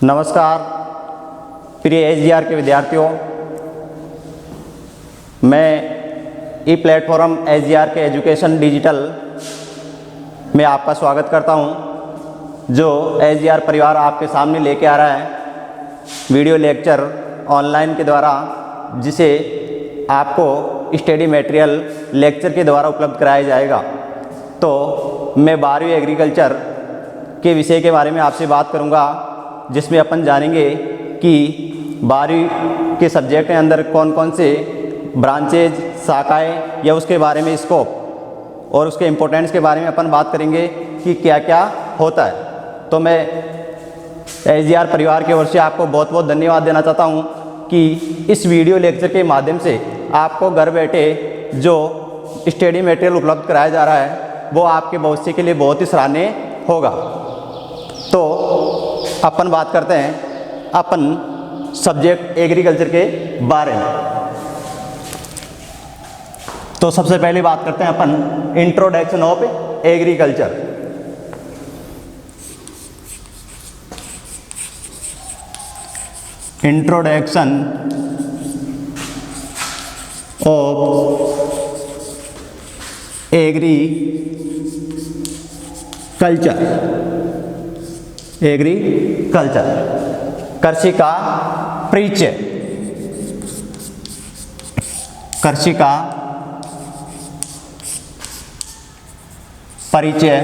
नमस्कार प्रिय एसजीआर के विद्यार्थियों, मैं ई प्लेटफॉर्म एसजीआर के एजुकेशन डिजिटल में आपका स्वागत करता हूं, जो एसजीआर परिवार आपके सामने लेके आ रहा है वीडियो लेक्चर ऑनलाइन के द्वारा, जिसे आपको स्टडी मटेरियल लेक्चर के द्वारा उपलब्ध कराया जाएगा। तो मैं 12वीं एग्रीकल्चर के विषय के बारे में आपसे बात करूंगा, जिसमें अपन जानेंगे कि 12वीं के सब्जेक्ट के अंदर कौन कौन से ब्रांचेज, शाखाएं या उसके बारे में स्कोप और उसके इम्पोर्टेंस के बारे में अपन बात करेंगे कि क्या क्या होता है। तो मैं एसजीआर परिवार की ओर से आपको बहुत बहुत धन्यवाद देना चाहता हूं कि इस वीडियो लेक्चर के माध्यम से आपको घर बैठे जो स्टडी मटेरियल उपलब्ध कराया जा रहा है वो आपके भविष्य के लिए बहुत ही सराहनीय होगा। तो अपन बात करते हैं अपन सब्जेक्ट एग्रीकल्चर के बारे में। तो सबसे पहले बात करते हैं अपन introduction of agriculture. Introduction of agriculture, कृषि का परिचय। कृषि का परिचय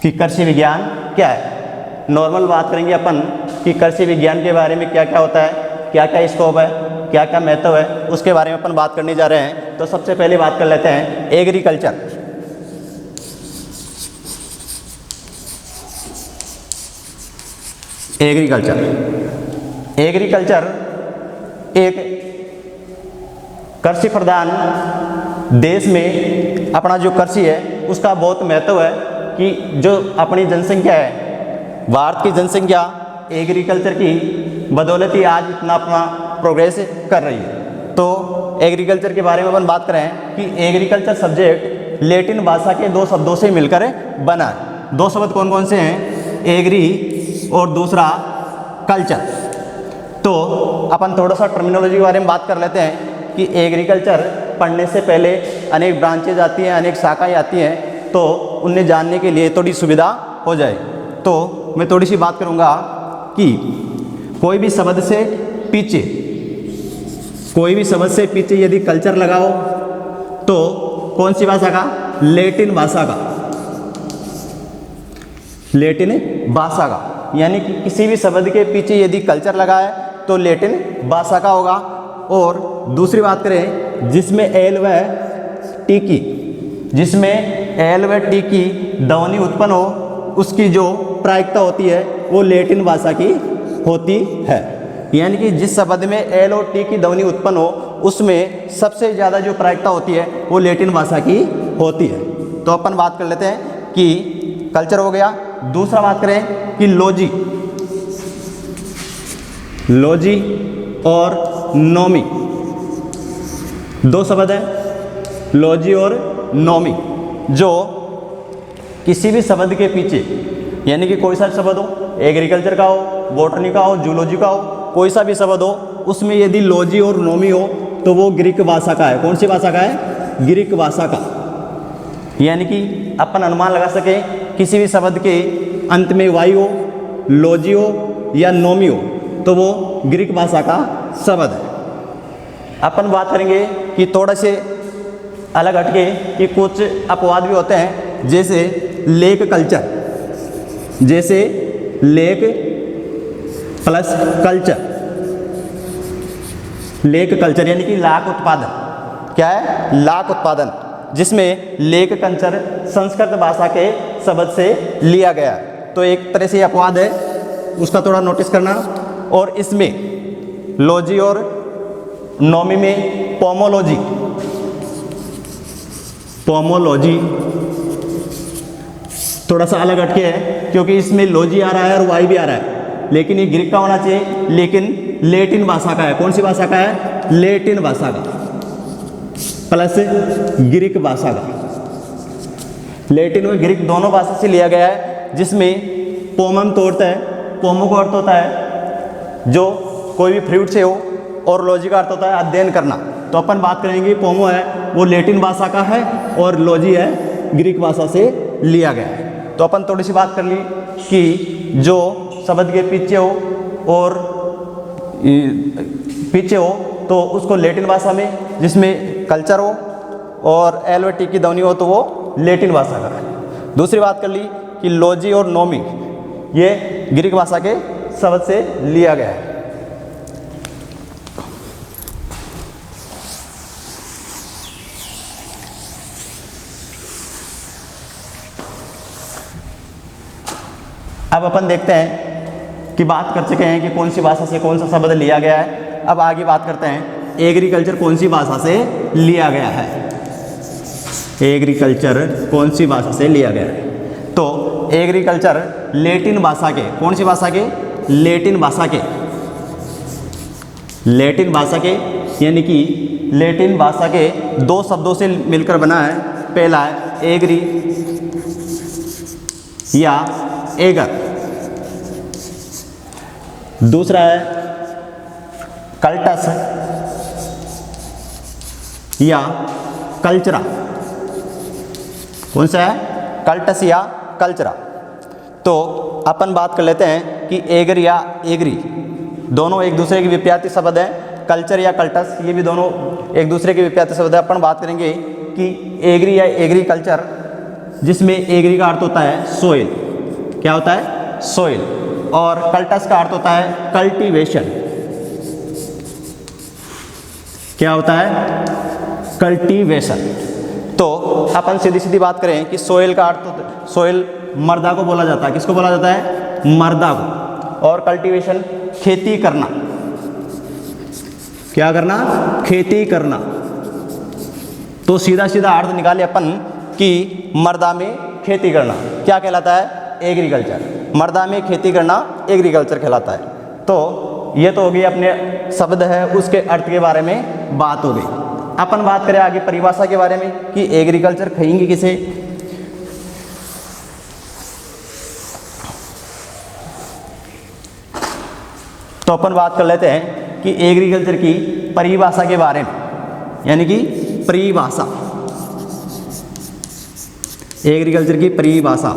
कि कृषि विज्ञान क्या है। नॉर्मल बात करेंगे अपन कि कृषि विज्ञान के बारे में क्या क्या होता है, क्या क्या स्कोप है, क्या क्या महत्व है, उसके बारे में अपन बात करने जा रहे हैं। तो सबसे पहले बात कर लेते हैं एग्रीकल्चर। एग्रीकल्चर एक कृषि प्रधान देश में अपना जो कृषि है उसका बहुत महत्व है कि जो अपनी जनसंख्या है, भारत की जनसंख्या एग्रीकल्चर की बदौलत ही आज इतना अपना प्रोग्रेस कर रही है। तो एग्रीकल्चर के बारे में अपन बात करें कि एग्रीकल्चर सब्जेक्ट लैटिन भाषा के दो शब्दों से मिलकर बना है। दो शब्द कौन कौन से हैं? एग्री और दूसरा कल्चर। तो अपन थोड़ा सा टर्मिनोलॉजी के बारे में बात कर लेते हैं कि एग्रीकल्चर पढ़ने से पहले अनेक ब्रांचेज आती हैं, अनेक शाखाएँ आती हैं, तो उन्हें जानने के लिए थोड़ी सुविधा हो जाए। तो मैं थोड़ी सी बात करूँगा कि कोई भी शब्द से पीछे यदि कल्चर लगाओ तो कौन सी भाषा का? लैटिन भाषा का। लैटिन भाषा का, यानी कि किसी भी शब्द के पीछे यदि कल्चर लगा है तो लैटिन भाषा का होगा। और दूसरी बात करें जिसमें एल व टी की ध्वनि उत्पन्न हो, उसकी जो प्रायिकता होती है वो लैटिन भाषा की होती है। यानी कि जिस शब्द में एल और टी की ध्वनि उत्पन्न हो उसमें सबसे ज़्यादा जो प्रायिकता होती है वो लैटिन भाषा की होती है। तो अपन बात कर लेते हैं कि कल्चर हो गया। दूसरा बात करें कि लॉजी और नोमी, दो शब्द हैं लॉजी और नोमी, जो किसी भी शब्द के पीछे, यानी कि कोई सा शब्द हो, एग्रीकल्चर का हो, बॉटनी का हो, जूलॉजी का हो, कोई सा भी शब्द हो, उसमें यदि लॉजी और नोमी हो तो वो ग्रीक भाषा का है। कौन सी भाषा का है? ग्रीक भाषा का। यानी कि अपन अनुमान लगा सके किसी भी शब्द के अंत में वाई हो, लॉजी हो या नोमी हो तो वो ग्रीक भाषा का शब्द है। अपन बात करेंगे कि थोड़ा से अलग हटके कि कुछ अपवाद भी होते हैं, जैसे लेक कल्चर, जैसे lake plus culture, lake culture यानी कि लाख उत्पादन। क्या है? लाख उत्पादन, जिसमें लेक कल्चर संस्कृत भाषा के शब्द से लिया गया है। तो एक तरह से अपवाद है, उसका थोड़ा नोटिस करना। और इसमें लॉजी और नोमी में पोमोलॉजी थोड़ा सा अलग हटके है, क्योंकि इसमें लॉजी आ रहा है और वाई भी आ रहा है, लेकिन ये ग्रीक का होना चाहिए, लेकिन लैटिन भाषा का है। कौन सी भाषा का है? लैटिन भाषा का प्लस ग्रीक भाषा का। लैटिन और ग्रीक दोनों भाषा से लिया गया है। जिसमें पोमम तो होता है, पोमो का अर्थ होता है जो कोई भी फ्रूट से हो, और लॉजी का अर्थ होता है अध्ययन करना। तो अपन बात करेंगे पोमो है वो लैटिन भाषा का है और लॉजी है ग्रीक भाषा से लिया गया है। तो अपन थोड़ी सी बात कर ली कि जो शब्द के पीछे हो और पीछे हो तो उसको लैटिन भाषा में, जिसमें कल्चर हो और एल व टी की ध्वनि हो तो वो लैटिन भाषा का है। दूसरी बात कर ली कि लॉजी और नोमी ये ग्रीक भाषा के शब्द से लिया गया है। अब अपन देखते हैं कि बात कर चुके हैं कि कौन सी भाषा से कौन सा शब्द लिया गया है। अब आगे बात करते हैं एग्रीकल्चर कौन सी भाषा से लिया गया है। एग्रीकल्चर कौन सी भाषा से लिया गया है? तो एग्रीकल्चर लैटिन भाषा के, कौन सी भाषा के? लैटिन भाषा के, लैटिन भाषा के, यानी कि लैटिन भाषा के दो शब्दों से मिलकर बना है। पहला है एग्री या एगर, दूसरा है कल्टस या कल्चरा। कौन सा है? कल्टस या कल्चरा। तो अपन बात कर लेते हैं कि एगर या एग्री दोनों एक दूसरे के विपरीत शब्द हैं। कल्चर या कल्टस ये भी दोनों एक दूसरे के विपरीत शब्द है। अपन बात करेंगे कि एग्री या एग्रीकल्चर, जिसमें एग्री का अर्थ होता है सोइल, क्या होता है? सोइल, और कल्टस का अर्थ होता है कल्टीवेशन, क्या होता है? कल्टीवेशन। तो अपन सीधी सीधी बात करें कि सोइल का अर्थ, सोइल मर्दा को बोला जाता है। किसको बोला जाता है? मर्दा को। और कल्टीवेशन खेती करना, क्या करना? खेती करना। तो सीधा सीधा अर्थ निकाले अपन कि मर्दा में खेती करना क्या कहलाता है? एग्रीकल्चर। मर्दा में खेती करना एग्रीकल्चर कहलाता है। तो ये तो हो गई अपने शब्द है उसके अर्थ के बारे में बात हो गई। अपन बात करें आगे परिभाषा के बारे में कि एग्रीकल्चर कहेंगे किसे। तो अपन बात कर लेते हैं कि एग्रीकल्चर की परिभाषा के बारे में, यानी कि परिभाषा, एग्रीकल्चर की परिभाषा।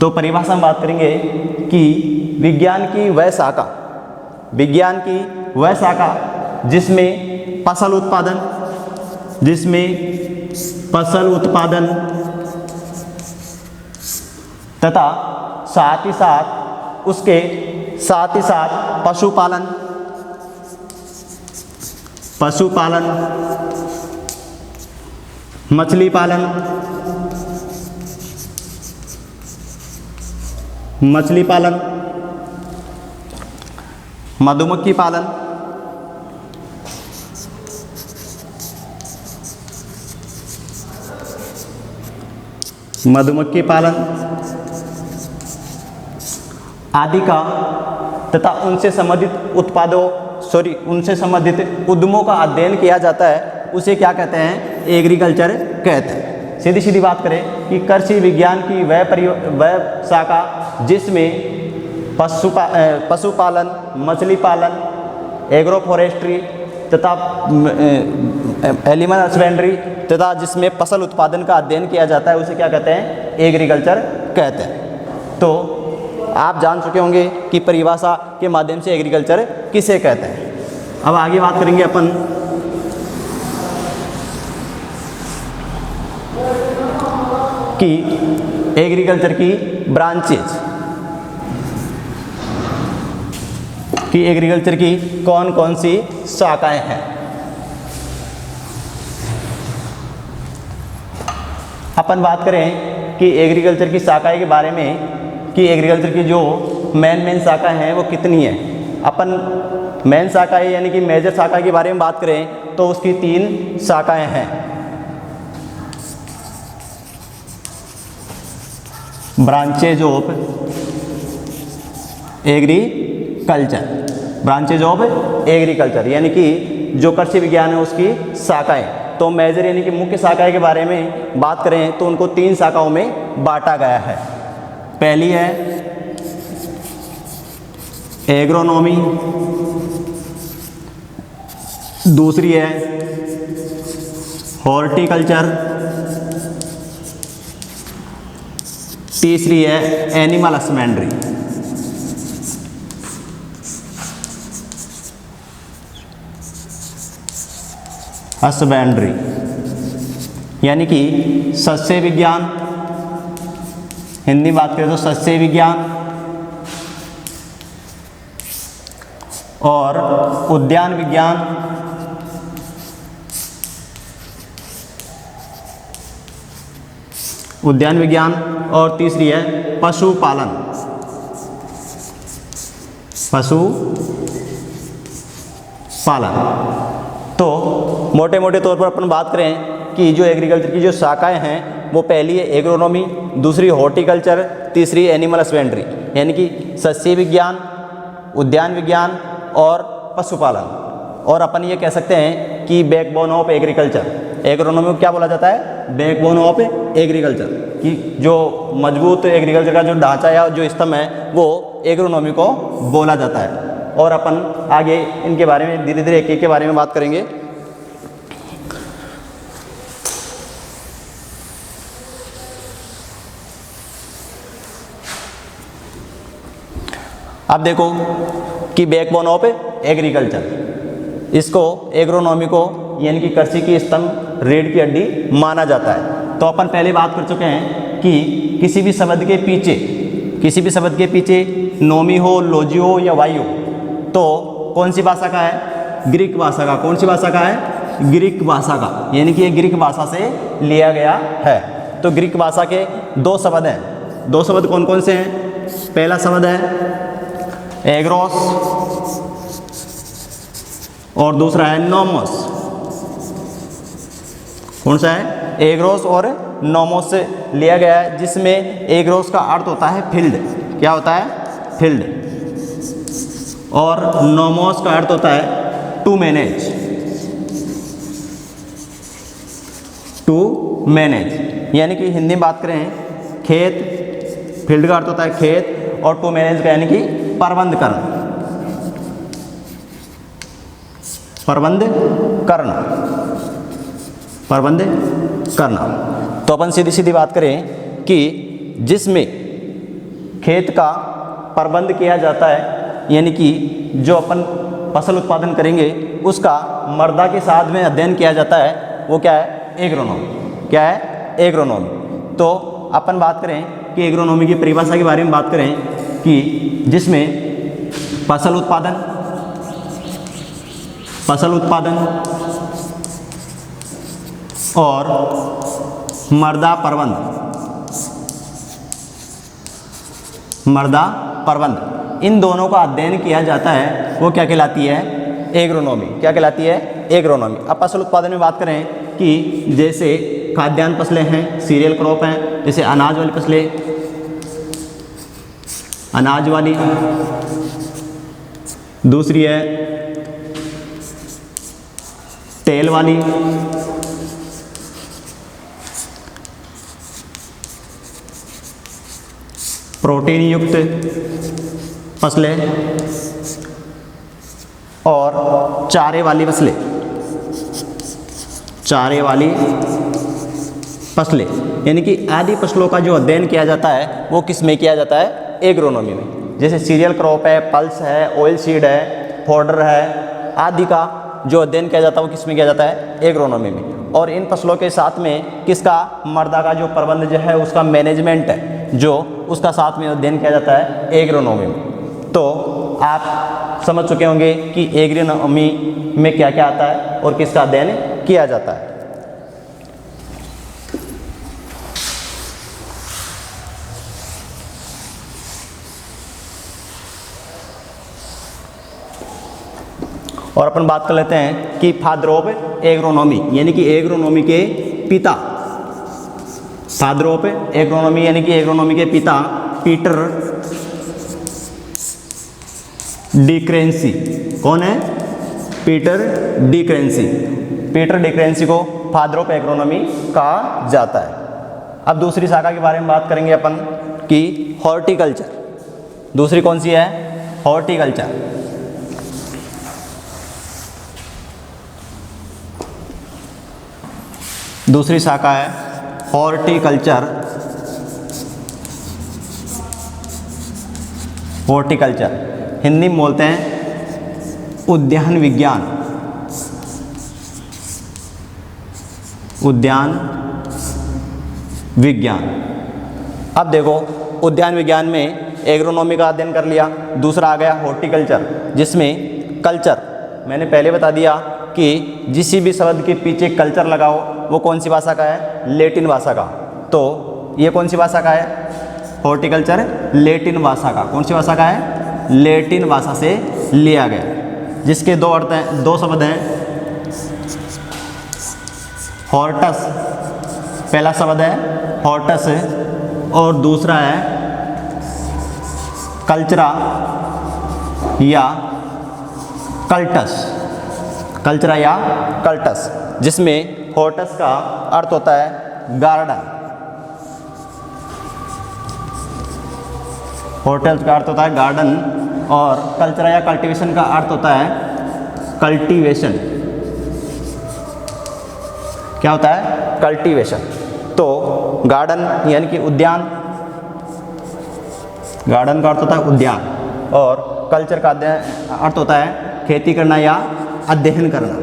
तो परिभाषा में बात करेंगे कि विज्ञान की वह शाखा, विज्ञान की वह शाखा जिसमें फसल उत्पादन, जिसमें फसल उत्पादन तथा साथ ही साथ उसके साथ ही साथ पशुपालन, पशुपालन, मछली पालन, मछली पालन, मधुमक्खी पालन, मधुमक्खी पालन आदि का तथा उनसे संबंधित उत्पादों उनसे संबंधित उद्यमों का अध्ययन किया जाता है, उसे क्या कहते हैं? एग्रीकल्चर कहते हैं। सीधी सीधी बात करें कि कृषि विज्ञान की वह शाखा जिसमें पशुपालन, मछली पालन, एग्रो फॉरेस्ट्री तथा एनिमल हस्बेंड्री तथा जिसमें फसल उत्पादन का अध्ययन किया जाता है, उसे क्या कहते हैं? एग्रीकल्चर कहते हैं। तो आप जान चुके होंगे कि परिभाषा के माध्यम से एग्रीकल्चर किसे कहते हैं। अब आगे बात करेंगे अपन कि एग्रीकल्चर की ब्रांचेज, कि एग्रीकल्चर की कौन कौन सी शाखाएं हैं। अपन बात करें कि एग्रीकल्चर की शाखाएं के बारे में कि एग्रीकल्चर की जो मेन शाखा हैं वो कितनी है। अपन मेन शाखाएं यानी कि मेजर शाखा के बारे में बात करें तो उसकी 3 शाखाएं हैं। Branches of agriculture, branches of agriculture यानी कि जो कृषि विज्ञान है उसकी शाखाएं। तो मेजर यानी कि मुख्य शाखाएं के बारे में बात करें तो उनको 3 शाखाओं में बांटा गया है। पहली है एग्रोनॉमी, दूसरी है हॉर्टिकल्चर, तीसरी है एनिमल हस्बेंड्री। हस्बेंड्री यानी कि सस्य विज्ञान, हिंदी में बात करें तो सस्य विज्ञान और उद्यान विज्ञान, उद्यान विज्ञान और तीसरी है पशुपालन, पशुपालन। तो मोटे मोटे तौर पर अपन बात करें कि जो एग्रीकल्चर की जो शाखाएं हैं वो पहली है एग्रोनॉमी, दूसरी हॉर्टिकल्चर, तीसरी एनिमल हस्बेंड्री यानी कि सस्य विज्ञान, उद्यान विज्ञान और पशुपालन। और अपन ये कह सकते हैं कि बैकबोन ऑफ एग्रीकल्चर, एग्रोनॉमी को क्या बोला जाता है? बैकबोन ऑफ एग्रीकल्चर, कि जो मजबूत एग्रीकल्चर का जो ढांचा या जो स्तंभ है वो एग्रोनॉमी को बोला जाता है। और अपन आगे इनके बारे में धीरे धीरे एक एक के बारे में बात करेंगे। अब देखो कि बैकबोन ऑफ एग्रीकल्चर, इसको एग्रोनॉमी को यानी कि कृषि की स्तंभ, रीढ़ की हड्डी माना जाता है। तो अपन पहले बात कर चुके हैं कि किसी भी शब्द के पीछे नोमी हो, लोजी हो या वाई हो तो कौन सी भाषा का है? ग्रीक भाषा का। कौन सी भाषा का है? ग्रीक भाषा का, यानी कि ये ग्रीक भाषा से लिया गया है। तो ग्रीक भाषा के दो शब्द हैं। दो शब्द कौन कौन से हैं? पहला शब्द है एग्रोस और दूसरा है नोमोस। कौन सा है? एग्रोस और नोमोस से लिया गया है, जिसमें एग्रोस का अर्थ होता है फील्ड। क्या होता है? फील्ड। और नोमोस का अर्थ होता है टू मैनेज। टू मैनेज यानी कि हिंदी में बात करें खेत, फील्ड का अर्थ होता है खेत और टू मैनेज का यानी कि प्रबंध करना। प्रबंध करना, प्रबंध करना। तो अपन सीधी सीधी बात करें कि जिसमें खेत का प्रबंध किया जाता है, यानी कि जो अपन फसल उत्पादन करेंगे उसका मृदा के साथ में अध्ययन किया जाता है, वो क्या है? एग्रोनॉमी। क्या है? एग्रोनॉमी। तो अपन बात करें कि एग्रोनॉमी की परिभाषा के बारे में बात करें कि जिसमें फसल उत्पादन और मृदा प्रबंध इन दोनों का अध्ययन किया जाता है, वो क्या कहलाती है? एग्रोनॉमी। क्या कहलाती है? एग्रोनॉमी। अब फसल उत्पादन में बात करें कि जैसे खाद्यान्न फसलें हैं, सीरियल क्रॉप हैं, जैसे अनाज वाली फसलें, अनाज वाली, दूसरी है तेल वाली, प्रोटीन युक्त फसलें और चारे वाली फसलें। चारे वाली फसलें यानी कि आदि फसलों का जो अध्ययन किया जाता है वो किस में किया जाता है? एग्रोनॉमी में। जैसे सीरियल क्रॉप है, पल्स है, ऑयल सीड है, फोडर है, आदि का जो अध्ययन किया जाता है वो किस में किया जाता है? एग्रोनॉमी में। और इन फसलों के साथ में किसका? मृदा का जो प्रबंध जो है उसका मैनेजमेंट है, जो उसका साथ में अध्ययन किया जाता है एग्रोनॉमी में। तो आप समझ चुके होंगे कि एग्रोनॉमी में क्या क्या आता है और किसका अध्ययन किया जाता है। और अपन बात कर लेते हैं कि फादर ऑफ एग्रोनॉमी यानी कि एग्रोनॉमी के पिता। फादर ऑफ एग्रोनॉमी यानी कि एग्रोनॉमी के पिता पीटर डी क्रेंसी। कौन है? Peter De Quincey. Peter De Quincey को फादर ऑफ एग्रोनॉमी कहा जाता है। अब दूसरी शाखा के बारे में बात करेंगे अपन कि हॉर्टिकल्चर। दूसरी कौन सी है? हॉर्टिकल्चर। दूसरी शाखा है हॉर्टिकल्चर। हॉर्टिकल्चर हिंदी में बोलते हैं उद्यान विज्ञान। उद्यान विज्ञान। अब देखो, उद्यान विज्ञान में एग्रोनॉमी का अध्ययन कर लिया। दूसरा आ गया हॉर्टिकल्चर, जिसमें कल्चर, मैंने पहले बता दिया कि जिस भी शब्द के पीछे कल्चर लगाओ वो कौन सी भाषा का है? लैटिन भाषा का। तो ये कौन सी भाषा का है? हॉर्टिकल्चर लैटिन भाषा का। कौन सी भाषा का है? लैटिन भाषा से लिया गया, जिसके दो अर्थ हैं, दो शब्द हैं। हॉर्टस, पहला शब्द है हॉर्टस और दूसरा है कल्चरा या कल्टस। कल्चरा या कल्टस, जिसमें हॉर्टस का अर्थ होता है गार्डन। हॉर्टस का अर्थ होता है गार्डन और कल्चरा या कल्टीवेशन का अर्थ होता है कल्टीवेशन। क्या होता है? कल्टीवेशन। तो गार्डन यानी कि उद्यान, गार्डन का अर्थ होता है उद्यान और कल्चर का अर्थ होता है खेती करना या अध्ययन करना।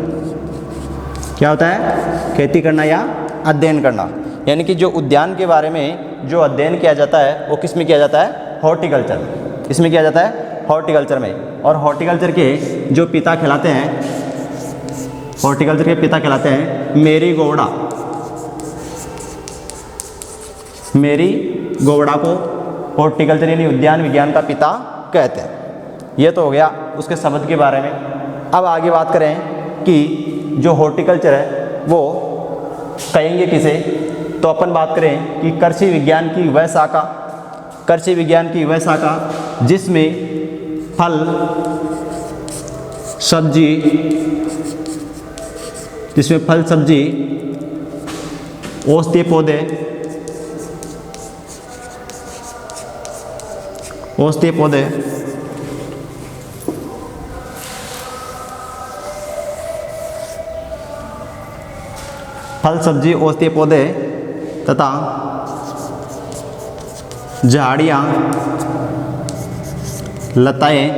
क्या होता है? खेती करना या अध्ययन करना। यानी कि जो उद्यान के बारे में जो अध्ययन किया जाता है वो किस में किया जाता है? हॉर्टिकल्चर में। इसमें किया जाता है हॉर्टिकल्चर में। और हॉर्टिकल्चर के जो पिता कहलाते हैं, हॉर्टिकल्चर के पिता कहलाते हैं मेरी गोवड़ा। मेरी गोवड़ा को हॉर्टिकल्चर यानी उद्यान विज्ञान का पिता कहते हैं। ये तो हो गया उसके शब्द के बारे में। अब आगे बात करें कि जो हॉर्टिकल्चर है वो कहेंगे किसे? तो अपन बात करें कि कृषि विज्ञान की वह शाखा, कृषि विज्ञान की वह शाखा जिसमें फल, सब्जी, जिसमें फल, सब्जी, औषधीय पौधे, औषधीय पौधे, फल, सब्जी, औषधीय पौधे तथा झाड़ियाँ, लताएं,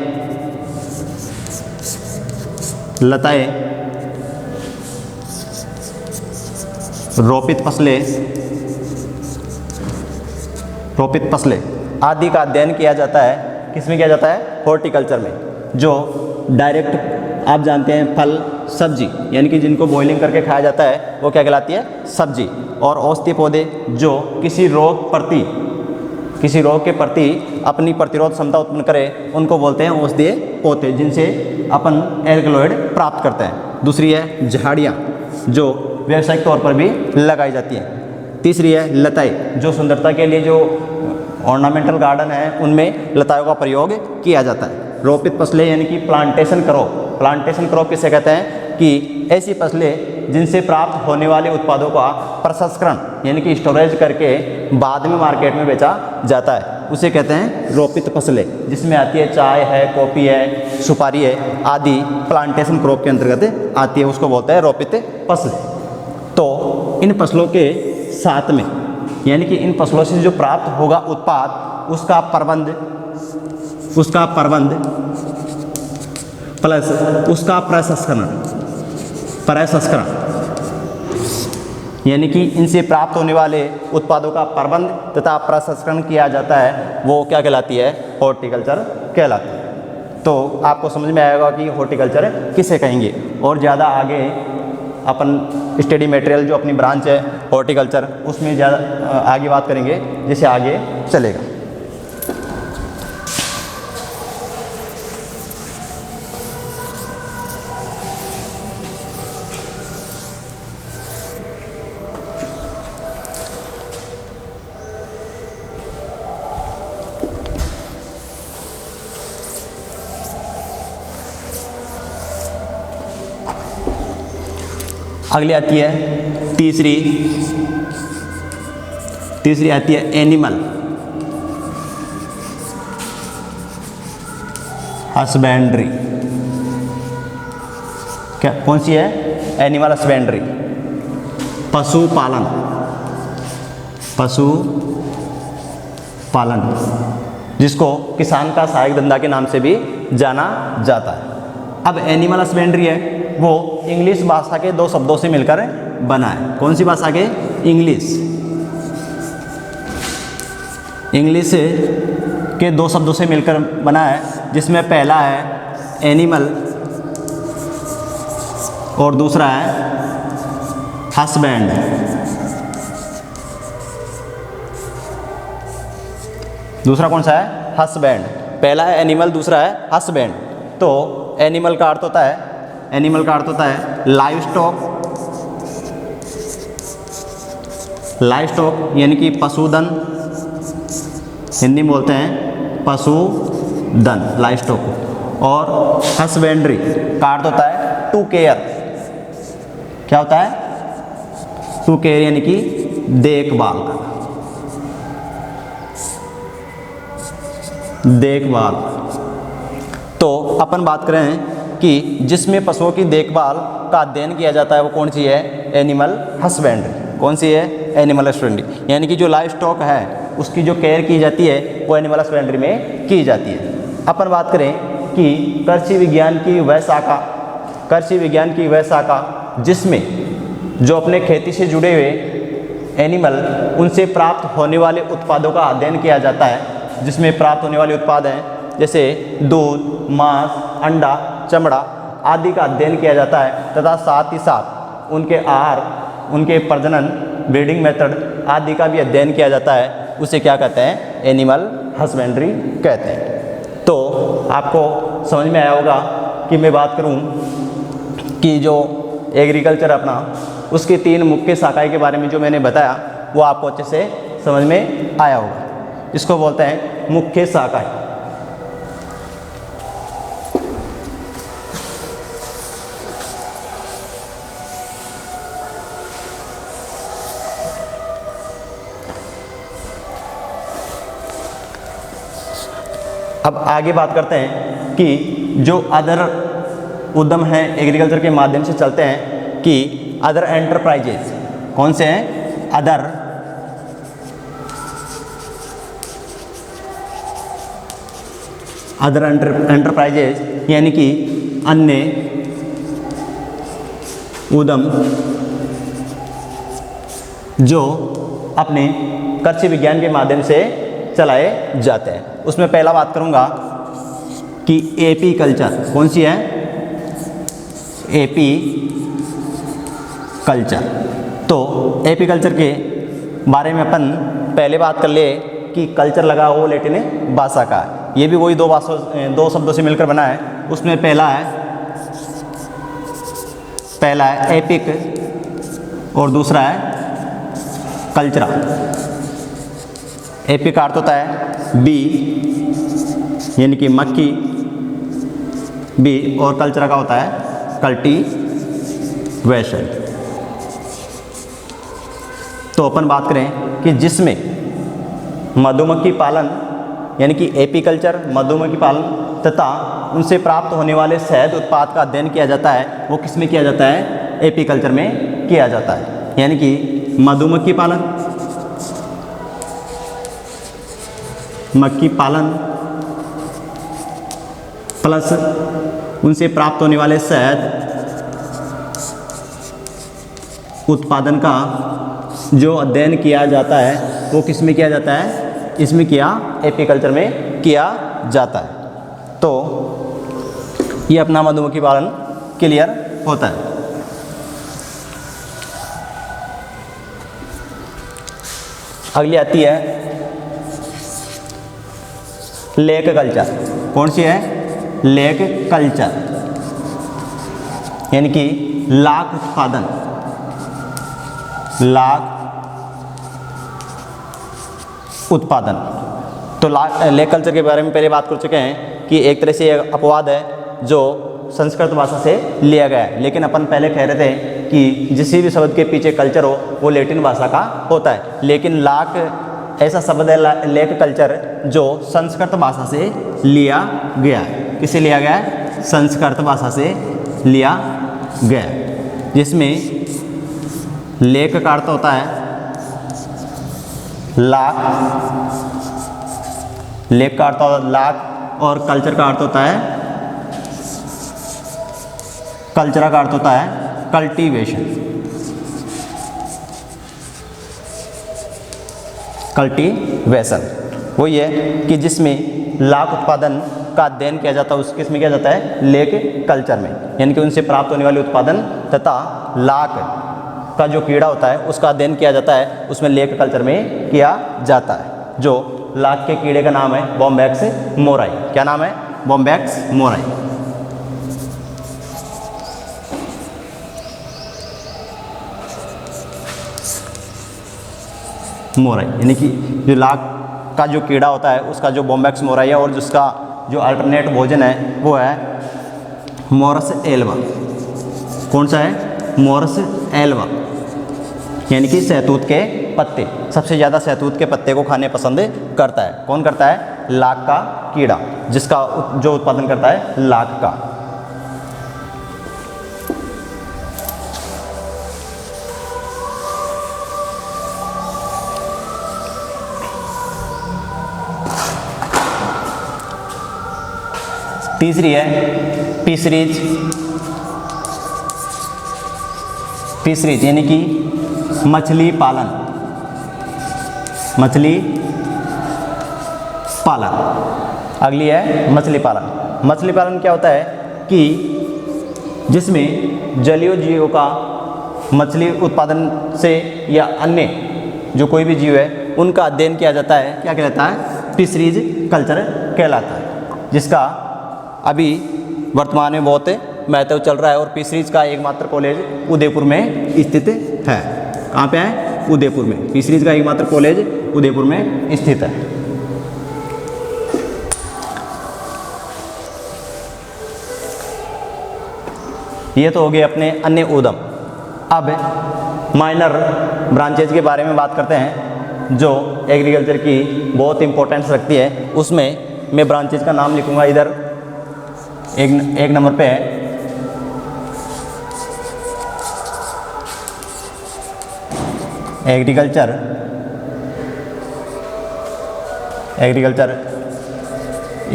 रोपित फसलें आदि का अध्ययन किया जाता है। किस में किया जाता है? हॉर्टिकल्चर में। जो डायरेक्ट आप जानते हैं फल, सब्जी यानी कि जिनको बॉइलिंग करके खाया जाता है वो क्या कहलाती है? सब्जी। और औषधीय पौधे जो किसी रोग के प्रति अपनी प्रतिरोध क्षमता उत्पन्न करे उनको बोलते हैं औषधीय पौधे, जिनसे अपन एल्कलॉइड प्राप्त करते हैं। दूसरी है झाड़ियाँ जो व्यावसायिक तौर पर भी लगाई जाती हैं। तीसरी है लताएं, जो सुंदरता के लिए जो ऑर्नामेंटल गार्डन है उनमें लताओं का प्रयोग किया जाता है। रोपित फसलें यानी कि प्लांटेशन क्रॉप। प्लांटेशन क्रॉप किसे कहते हैं? कि ऐसी फसलें जिनसे प्राप्त होने वाले उत्पादों का प्रसंस्करण यानी कि स्टोरेज करके बाद में मार्केट में बेचा जाता है, उसे कहते हैं रोपित फसलें, जिसमें आती है चाय है, कॉफ़ी है, सुपारी है आदि प्लांटेशन क्रॉप के अंतर्गत आती है, उसको बोलते हैं रोपित फसलें। तो इन फसलों के साथ में यानी कि इन फसलों से जो प्राप्त होगा उत्पाद उसका प्रबंध प्लस उसका प्रसंस्करण यानी कि इनसे प्राप्त होने वाले उत्पादों का प्रबंध तथा प्रसंस्करण किया जाता है, वो क्या कहलाती है? हॉर्टिकल्चर कहलाती है। तो आपको समझ में आएगा कि हॉर्टिकल्चर किसे कहेंगे। और ज़्यादा आगे अपन स्टडी मटेरियल जो अपनी ब्रांच है हॉर्टिकल्चर, उसमें ज़्यादा आगे बात करेंगे जैसे आगे चलेगा। अगली आती है तीसरी आती है एनिमल। हस्बेंड्री, क्या कौन सी है? एनिमल हस्बेंड्री, पशुपालन, पशुपालन, जिसको किसान का सहायक धंधा के नाम से भी जाना जाता है। अब एनिमल हस्बेंड्री है वो इंग्लिश भाषा के दो शब्दों से मिलकर बना है। कौन सी भाषा के? इंग्लिश के दो शब्दों से मिलकर बना है, जिसमें पहला है एनिमल और दूसरा है हस्बैंड। दूसरा कौन सा है? हस्बैंड। पहला है एनिमल, दूसरा है हस्बैंड। तो एनिमल का अर्थ होता है लाइव स्टॉक यानी कि पशुधन, हिंदी में बोलते हैं पशुधन, लाइव स्टॉक। और हस्बेंड्री का अर्थ होता है टू केयर। क्या होता है? टू केयर यानी कि देखभाल। तो अपन बात करें कि जिसमें पशुओं की देखभाल का अध्ययन किया जाता है वो कौन सी है? Animal husbandry. कौन सी है? Animal husbandry. यानी कि जो लाइव स्टॉक है उसकी जो केयर की जाती है वो एनिमल हस्बेंड्री में की जाती है। अपन बात करें कि कृषि विज्ञान की वह शाखा जिसमें जो अपने खेती से जुड़े हुए एनिमल उनसे प्राप्त होने वाले उत्पादों का अध्ययन किया जाता है, जिसमें प्राप्त होने वाले उत्पाद हैं जैसे दूध, मांस, अंडा, चमड़ा आदि का अध्ययन किया जाता है, तथा साथ ही साथ उनके आहार, उनके प्रजनन, ब्रीडिंग मेथड आदि का भी अध्ययन किया जाता है। उसे क्या कहते हैं? एनिमल हस्बेंड्री कहते हैं। तो आपको समझ में आया होगा कि मैं बात करूं कि जो एग्रीकल्चर अपना उसकी 3 मुख्य शाखाएं के बारे में जो मैंने बताया वो आपको अच्छे से समझ में आया होगा। इसको बोलते हैं मुख्य शाखाएं। अब आगे बात करते हैं कि जो अदर उद्यम हैं एग्रीकल्चर के माध्यम से चलते हैं कि अदर एंटरप्राइजेज कौन से हैं? अदर एंटरप्राइजेज यानी कि अन्य उद्यम जो अपने कृषि विज्ञान के माध्यम से चलाए जाते हैं। उसमें पहला बात करूंगा कि एपी कल्चर। कौन सी है? AP culture. तो एपी कल्चर के बारे में अपन पहले बात कर ले कि कल्चर लगा हो लैटिन भाषा का, ये भी वही दो शब्दों से मिलकर बना है। उसमें पहला है एपिक और दूसरा है कल्चरा। एपिक का अर्थ होता है बी यानी कि मक्खी, बी, और कल्चरा का होता है कल्टीवेशन। तो अपन बात करें कि जिसमें मधुमक्खी पालन यानी कि एपीकल्चर, मधुमक्खी पालन तथा उनसे प्राप्त होने वाले शहद उत्पाद का अध्ययन किया जाता है, वो किस में किया जाता है? एपीकल्चर में किया जाता है। यानी कि मधुमक्खी पालन, मक्खी पालन प्लस उनसे प्राप्त होने वाले शहद उत्पादन का जो अध्ययन किया जाता है वो किस में किया जाता है? इसमें एपीकल्चर में किया जाता है। तो ये अपना मधुमक्खी पालन क्लियर होता है। अगली आती है लेक कल्चर। कौन सी है? लेक कल्चर यानी कि लाख उत्पादन, तो लेक कल्चर के बारे में पहले बात कर चुके हैं कि एक तरह से अपवाद है जो संस्कृत भाषा से लिया गया है, लेकिन अपन पहले कह रहे थे कि जिस भी शब्द के पीछे कल्चर हो वो लैटिन भाषा का होता है। लेकिन लाख ऐसा शब्द है लेक कल्चर जो संस्कृत भाषा से लिया गया है। किसे लिया गया है? संस्कृत भाषा से लिया गया है, जिसमें लेक का अर्थ होता है लाख, लेक का अर्थ होता है लाख, और कल्चर का अर्थ होता है, कल्चर का अर्थ होता है कल्टीवेशन, कल्टीवेशन। वो ये कि जिसमें लाख उत्पादन का अध्ययन किया जाता है, उस किस में किया जाता है? लेक कल्चर में, यानी कि उनसे प्राप्त होने वाले उत्पादन तथा लाख का जो कीड़ा होता है उसका अध्ययन किया जाता है, उसमें लेक कल्चर में किया जाता है। जो लाख के कीड़े का नाम है बॉम्बैक्स मोराई। क्या नाम है? Bombax mori. मोराई यानी कि जो लाख का जो कीड़ा होता है उसका जो बॉम्बैक्स मोराई है, और जिसका जो अल्टरनेट भोजन है वो है मोरस एल्वा। कौन सा है? मोरस एल्वा, यानी कि शहतूत के पत्ते। सबसे ज़्यादा शहतूत के पत्ते को खाने पसंद करता है। कौन करता है? लाख का कीड़ा, जिसका जो उत्पादन करता है लाख का। तीसरी है फिशरीज। फिशरीज यानी कि मछली पालन, मछली पालन। अगली है मछली पालन। मछली पालन क्या होता है कि जिसमें जलीय जीवों का मछली उत्पादन से या अन्य जो कोई भी जीव है उनका अध्ययन किया जाता है। क्या कहलाता है? फिशरीज कल्चर कहलाता है, जिसका अभी वर्तमान में बहुत महत्व चल रहा है। और फिशरीज का एकमात्र कॉलेज उदयपुर में स्थित है। कहाँ पे है? उदयपुर में। फिशरीज का एकमात्र कॉलेज उदयपुर में स्थित है। ये तो हो गए अपने अन्य उद्यम। अब माइनर ब्रांचेज के बारे में बात करते हैं जो एग्रीकल्चर की बहुत इंपॉर्टेंस रखती है। उसमें मैं ब्रांचेज का नाम लिखूंगा इधर एक नंबर पे है एग्रीकल्चर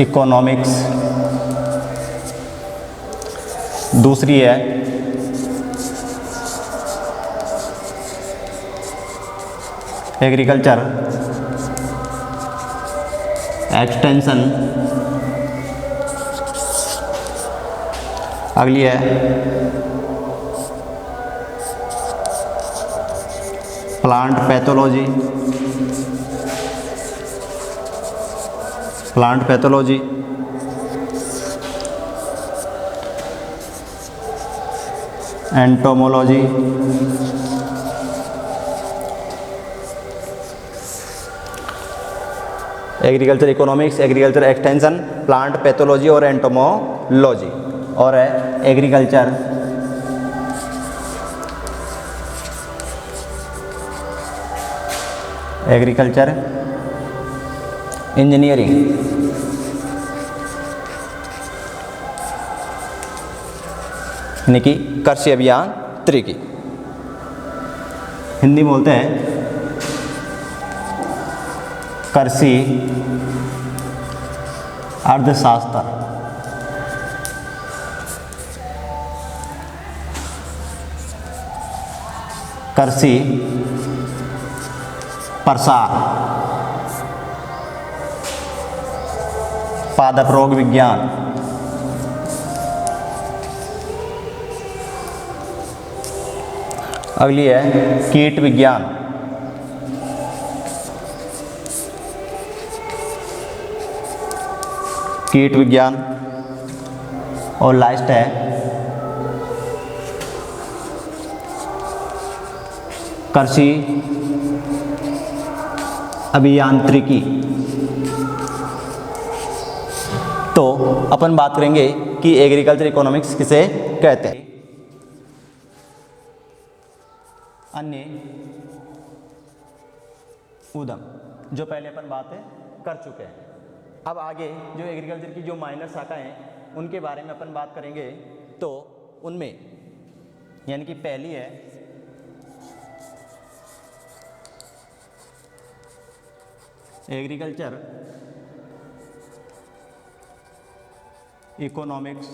इकोनॉमिक्स। दूसरी है एग्रीकल्चर एक्सटेंशन। अगली है plant pathology. Plant pathology. Entomology. Agriculture economics, agriculture extension, plant pathology और एंटोमोलॉजी। और है एग्रीकल्चर इंजीनियरिंग। यानी कि कृषि अभियांत्रिकी। हिंदी में बोलते हैं कृषि अर्थशास्त्र। कृषि प्रसार, पादप रोग विज्ञान। अगली है कीट विज्ञान। कीट विज्ञान। और लास्ट है कृषि अभियांत्रिकी। तो अपन बात करेंगे कि एग्रीकल्चर इकोनॉमिक्स किसे कहते हैं। अन्य उद्यम जो पहले अपन बात कर चुके हैं। अब आगे जो एग्रीकल्चर की जो माइनर शाखाएं हैं उनके बारे में अपन बात करेंगे। तो उनमें यानी कि पहली है एग्रीकल्चर इकोनॉमिक्स,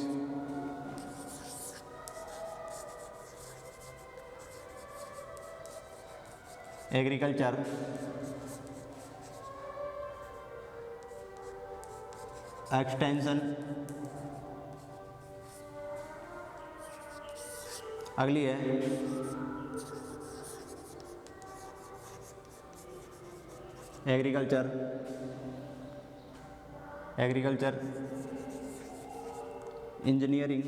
एग्रीकल्चर एक्सटेंशन, अगली है एग्रीकल्चर इंजीनियरिंग,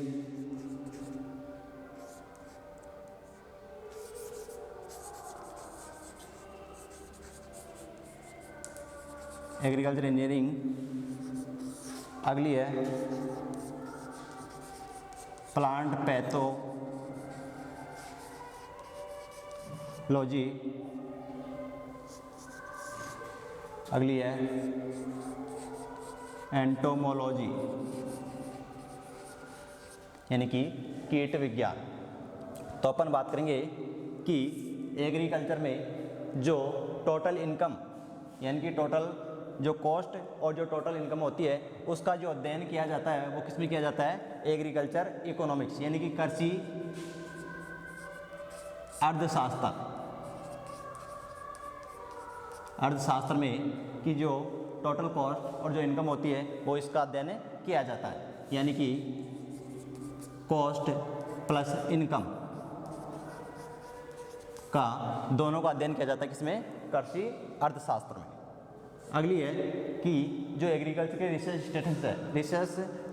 एग्रीकल्चर इंजीनियरिंग। अगली है प्लांट पैथोलॉजी, अगली है एंटोमोलॉजी यानी कि कीट विज्ञान। तो अपन बात करेंगे कि एग्रीकल्चर में जो टोटल इनकम यानी कि टोटल जो कॉस्ट और जो टोटल इनकम होती है उसका जो अध्ययन किया जाता है वो किसमें किया जाता है? एग्रीकल्चर इकोनॉमिक्स यानी कि कृषि अर्थशास्त्र में कि जो टोटल कॉस्ट और जो इनकम होती है वो इसका अध्ययन किया जाता है। यानी कि कॉस्ट प्लस इनकम का दोनों का अध्ययन किया जाता है किसमें? कृषि अर्थशास्त्र में। अगली है कि जो एग्रीकल्चर के रिसर्च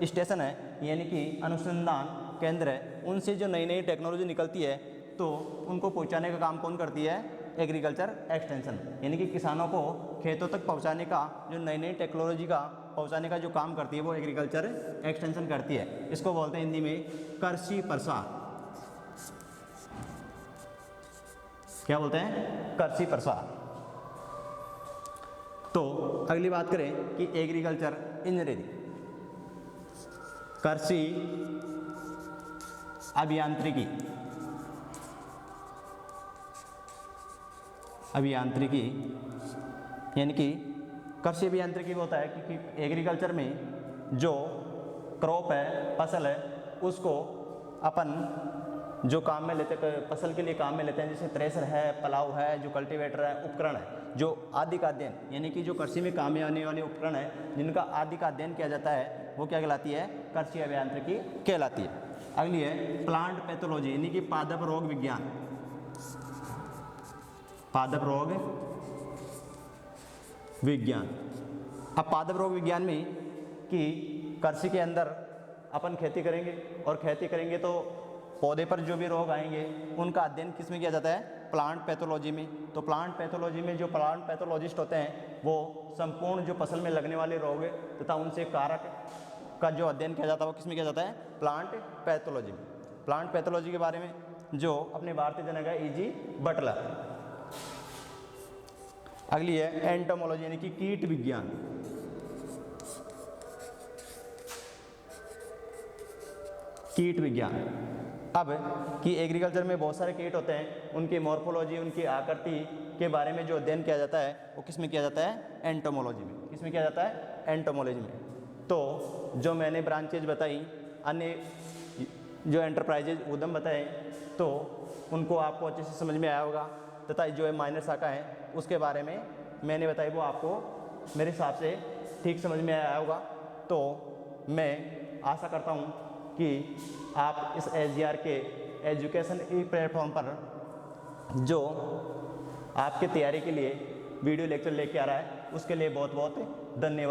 स्टेशन है यानी कि अनुसंधान केंद्र है, उनसे जो नई नई टेक्नोलॉजी निकलती है तो उनको पहुंचाने का काम कौन करती है? एग्रीकल्चर एक्सटेंशन यानी कि किसानों को खेतों तक पहुंचाने का जो नई नई टेक्नोलॉजी का पहुंचाने का जो काम करती है वो एग्रीकल्चर एक्सटेंशन करती है। इसको बोलते हैं हिंदी में कृषि प्रसार। क्या बोलते हैं? कृषि प्रसार। तो अगली बात करें कि एग्रीकल्चर इंजीनियरिंग, कृषि अभियांत्रिकी यानी कि कृषि अभियांत्रिकी होता है कि एग्रीकल्चर में जो क्रॉप है, फसल है, उसको अपन जो काम में लेते फसल के लिए काम में लेते हैं, जैसे थ्रेशर है, प्लाऊ है, जो कल्टीवेटर है, उपकरण है, जो आदि का अध्ययन यानी कि जो कृषि में काम में आने वाले उपकरण है जिनका आदि का अध्ययन किया जाता है वो क्या कहलाती है? कृषि अभियांत्रिकी कहलाती है। अगली है प्लांट पैथोलॉजी यानी कि पादप रोग विज्ञान। अब पादप रोग विज्ञान में कि कृषि के अंदर अपन खेती करेंगे और खेती करेंगे तो पौधे पर जो भी रोग आएंगे उनका अध्ययन किस में किया जाता है? प्लांट पैथोलॉजी में। तो प्लांट पैथोलॉजी में जो प्लांट पैथोलॉजिस्ट होते हैं वो संपूर्ण जो फसल में लगने वाले रोग तथा उनसे कारक का जो अध्ययन किया जाता है वो किस में किया जाता है? प्लांट पैथोलॉजी में। प्लांट पैथोलॉजी के बारे में जो अपने भारतीय जनक है E.G. बटलर। अगली है एंटोमोलॉजी यानी कि कीट विज्ञान। अब कि एग्रीकल्चर में बहुत सारे कीट होते हैं, उनकी मॉर्फोलॉजी, उनकी आकृति के बारे में जो अध्ययन किया जाता है वो किस में किया जाता है? एंटोमोलॉजी में। किस में किया जाता है? एंटोमोलॉजी में। तो जो मैंने ब्रांचेज बताई, अन्य जो एंटरप्राइजेज उद्यम बताए, तो उनको आपको अच्छे से समझ में आया होगा तथा जो है माइनर शाखा है उसके बारे में मैंने बताई वो आपको मेरे हिसाब से ठीक समझ में आया होगा। तो मैं आशा करता हूँ कि आप इस SGR के एजुकेशन प्लेटफॉर्म पर जो आपके तैयारी के लिए वीडियो लेक्चर लेके आ रहा है उसके लिए बहुत बहुत धन्यवाद।